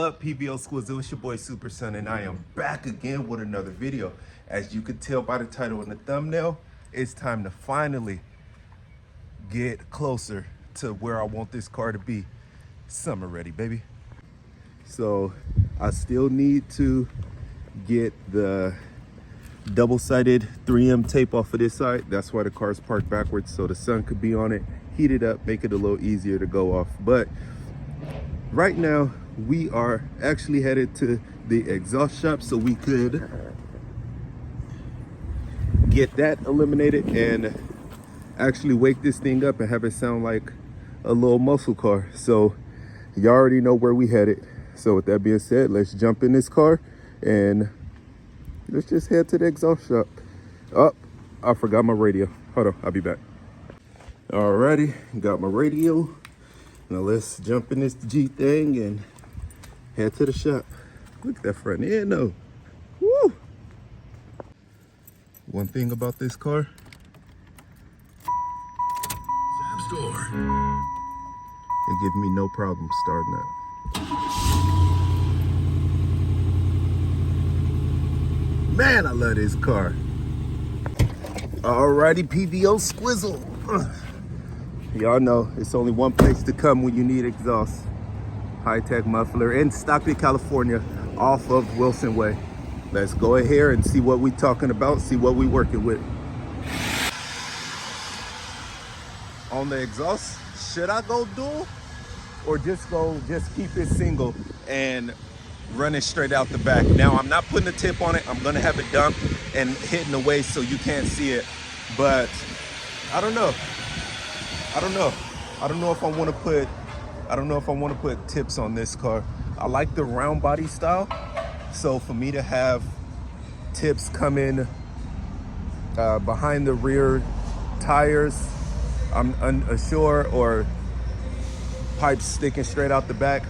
up, PBO Squizzle? It's your boy Super Son, and I am back again with another video. As you can tell by the title and the thumbnail, it's time to finally get closer to where I want this car to be. Summer ready, baby. So I still need to get the double-sided 3M tape off of this side. That's why the car's parked backwards, so the sun could be on it, heat it up, make it a little easier to go off. But right now we are actually headed to the exhaust shop so we could get that eliminated and actually wake this thing up and have it sound like a little muscle car. So you already know where we headed. So with that being said, let's jump in this car and let's just head to the exhaust shop. Oh, I forgot my radio. Hold on, I'll be back. Alrighty, got my radio. Now let's jump in this G thing and head to the shop. Look at that front end though. Woo! One thing about this car, it gives me no problem starting up. Man, I love this car. Alrighty, PBO Squizzle. Y'all know it's only one place to come when you need exhaust. High-tech muffler in Stockton, California, off of Wilson Way. Let's go ahead and see what we talking about, see what we working with. On the exhaust, should I go dual or just keep it single and run it straight out the back? Now, I'm not putting a tip on it. I'm gonna have it dumped and hidden away so you can't see it. But I don't know. I don't know if I want to put tips on this car. I like the round body style. So for me to have tips coming behind the rear tires, I'm unsure, or pipes sticking straight out the back,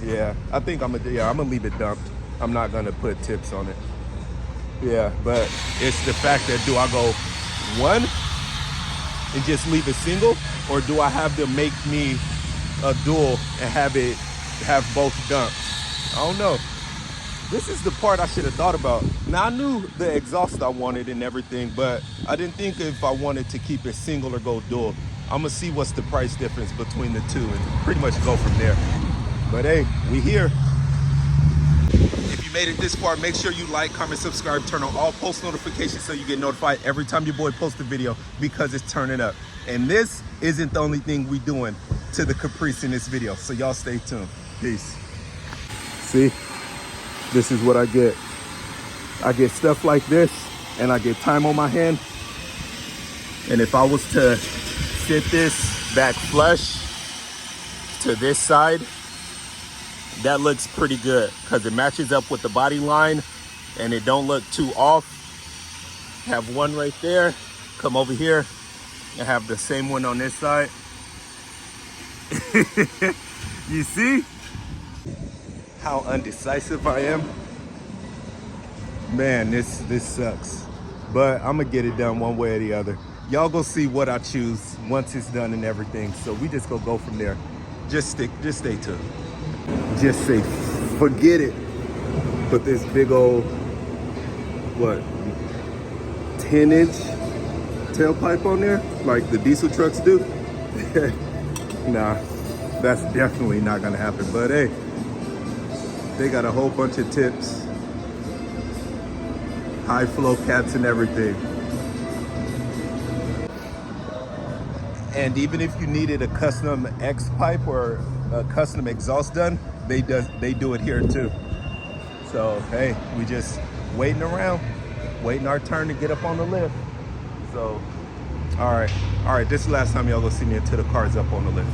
yeah, I think I'm gonna leave it dumped. I'm not gonna put tips on it. Yeah, but it's the fact that, do I go one and just leave it single, or do I have them make me a dual and have both dumped? I don't know. This is the part I should have thought about. Now, I knew the exhaust I wanted and everything, but I didn't think if I wanted to keep it single or go dual. I'm gonna see what's the price difference between the two and pretty much go from there. But hey, we here. If you made it this far, make sure you like, comment, subscribe, turn on all post notifications so you get notified every time your boy posts a video, because it's turning up. And this isn't the only thing we doing to the Caprice in this video, so y'all stay tuned. Peace. See, this is what I get. I get stuff like this, and I get time on my hand. And if I was to sit this back flush to this side, that looks pretty good because it matches up with the body line and it don't look too off. Have one right there, come over here and have the same one on this side. You see how undecisive I am? Man, this sucks, but I'm gonna get it done one way or the other. Y'all go see what I choose once it's done and everything. So we just go from there. Just stay tuned. Just say, forget it. Put this big old, what, 10-inch tailpipe on there, like the diesel trucks do. Nah, that's definitely not gonna happen. But hey, they got a whole bunch of tips, high flow caps and everything. And even if you needed a custom X pipe or a custom exhaust done, they do it here too. So hey, we just waiting around, waiting our turn to get up on the lift. So all right, this is the last time y'all go see me until the car's up on the lift.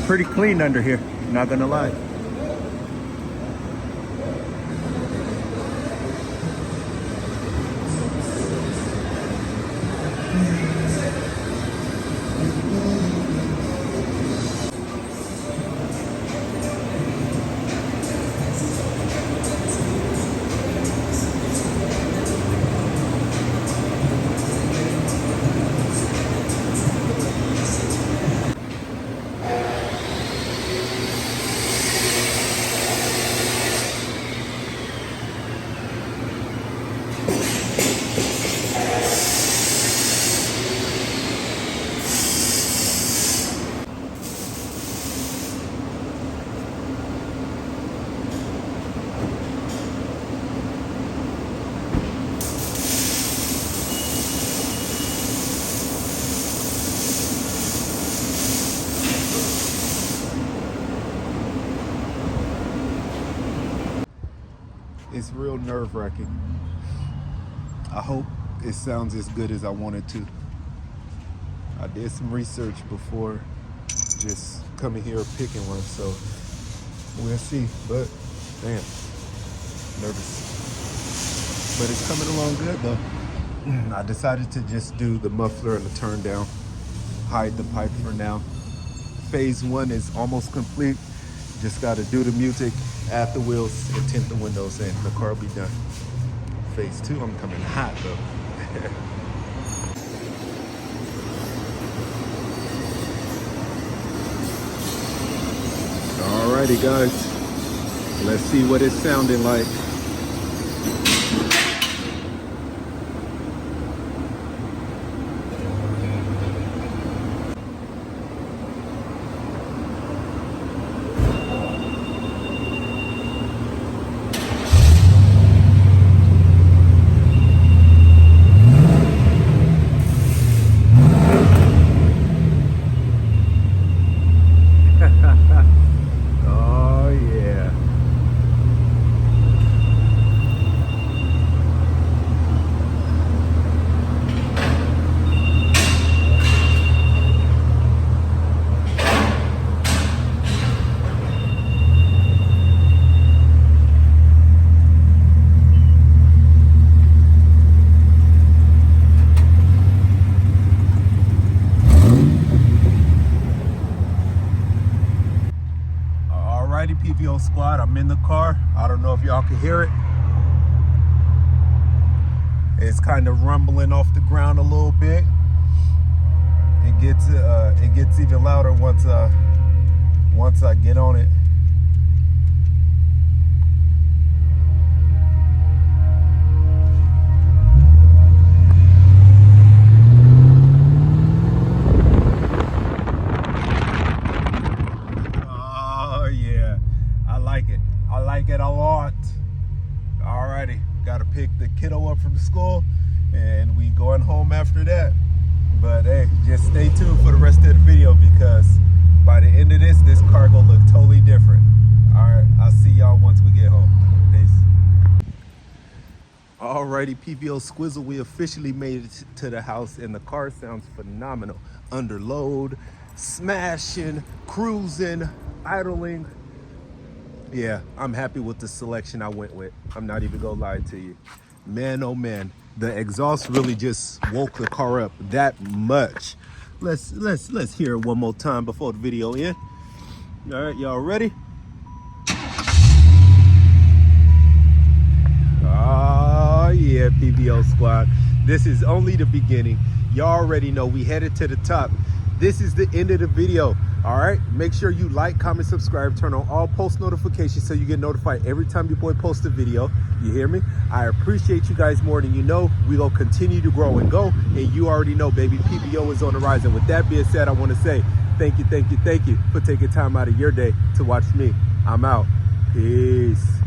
pretty clean under here, not gonna lie. It's real nerve-wracking. I hope it sounds as good as I want it to. I did some research before just coming here picking one, so we'll see. But damn, nervous. But it's coming along good though. I decided to just do the muffler and the turn down, hide the pipe for now. Phase 1 is almost complete. Just got to do the music, add the wheels, and tint the windows, and the car will be done. Phase 2, I'm coming hot though. Alrighty guys, let's see what it's sounding like. PVO squad, I'm in the car. I don't know if y'all can hear it. It's kind of rumbling off the ground a little bit. It gets even louder once I get on it. It a lot. Alrighty, gotta pick the kiddo up from school and we going home after that. But hey, just stay tuned for the rest of the video because by the end of this car gonna look totally different. Alright, I'll see y'all once we get home. Peace. Alrighty, PVO Squizzle, we officially made it to the house and the car sounds phenomenal. Under load, smashing, cruising, idling. Yeah, I'm happy with the selection I went with. I'm not even gonna lie to you. Man, oh man, the exhaust really just woke the car up that much. Let's hear it one more time before the video ends. All right, y'all ready? Oh yeah, PVO squad. This is only the beginning. Y'all already know we headed to the top. This is the end of the video. All right, make sure you like, comment, subscribe, turn on all post notifications so you get notified every time your boy posts a video. You hear me? I appreciate you guys more than you know. We gonna continue to grow and go, and you already know, baby, PVO is on the rise. And with that being said, I want to say thank you for taking time out of your day to watch me. I'm out. Peace.